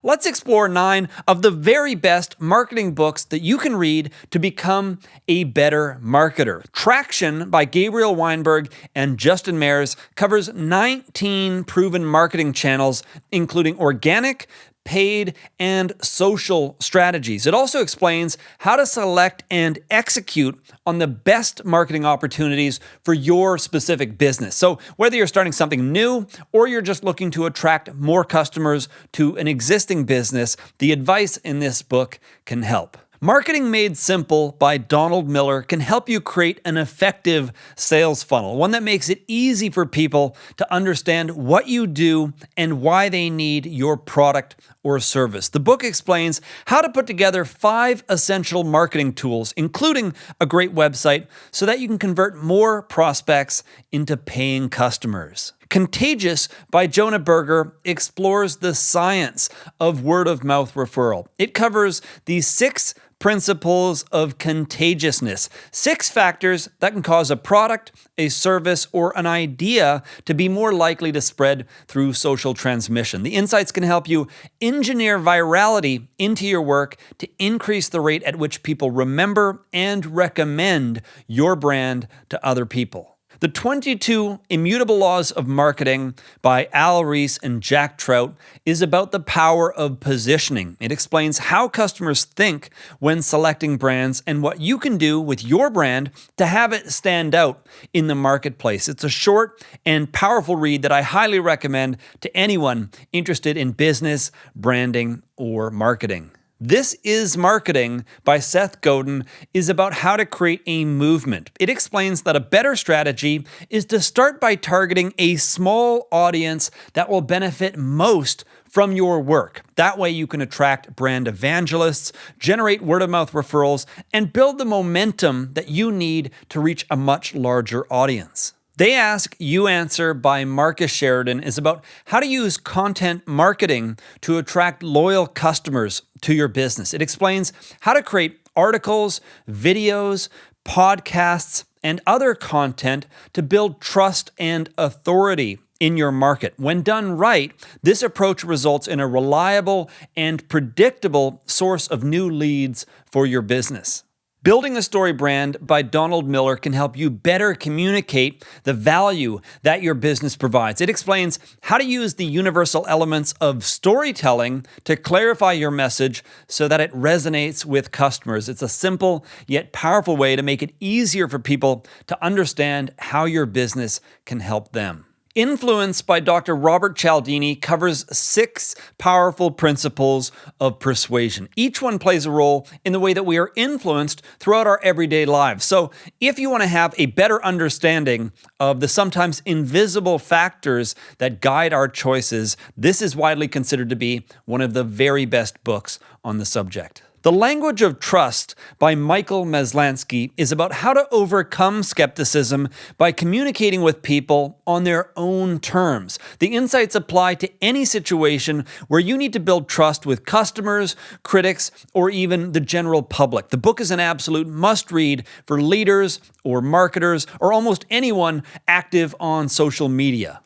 Let's explore 9 of the very best marketing books that you can read to become a better marketer. Traction by Gabriel, Weinberg, and Justin Mares covers 19 proven marketing channels, including organic, paid, and social strategies. It also explains how to select and execute on the best marketing opportunities for your specific business. So whether you're starting something new or you're just looking to attract more customers to an existing business, the advice in this book can help. Marketing Made Simple by Donald Miller can help you create an effective sales funnel, one that makes it easy for people to understand what you do and why they need your product or service. The book explains how to put together 5 essential marketing tools, including a great website, so that you can convert more prospects into paying customers. Contagious by Jonah Berger explores the science of word-of-mouth referral. It covers the 6 principles of contagiousness, 6 factors that can cause a product, a service, or an idea to be more likely to spread through social transmission. The insights can help you engineer virality into your work to increase the rate at which people remember and recommend your brand to other people. The 22 Immutable Laws of Marketing by Ries and Trout is about the power of positioning. It explains how customers think when selecting brands and what you can do with your brand to have it stand out in the marketplace. It's a short and powerful read that I highly recommend to anyone interested in business, branding, or marketing. This is Marketing by Seth Godin is about how to create a movement. It explains that a better strategy is to start by targeting a small audience that will benefit most from your work. That way you can attract brand evangelists, generate word-of-mouth referrals, and build the momentum that you need to reach a much larger audience. They Ask, You Answer by Sheridan is about how to use content marketing to attract loyal customers to your business. It explains how to create articles, videos, podcasts, and other content to build trust and authority in your market. When done right, this approach results in a reliable and predictable source of new leads for your business. Building a Story Brand by Donald Miller can help you better communicate the value that your business provides. It explains how to use the universal elements of storytelling to clarify your message so that it resonates with customers. It's a simple yet powerful way to make it easier for people to understand how your business can help them. Influence by Dr. Robert Cialdini covers 6 powerful principles of persuasion. Each one plays a role in the way that we are influenced throughout our everyday lives. So if you want to have a better understanding of the sometimes invisible factors that guide our choices, this is widely considered to be one of the very best books on the subject. The Language of Trust by Maslansky is about how to overcome skepticism by communicating with people on their own terms. The insights apply to any situation where you need to build trust with customers, critics, or even the general public. The book is an absolute must-read for leaders or marketers or almost anyone active on social media.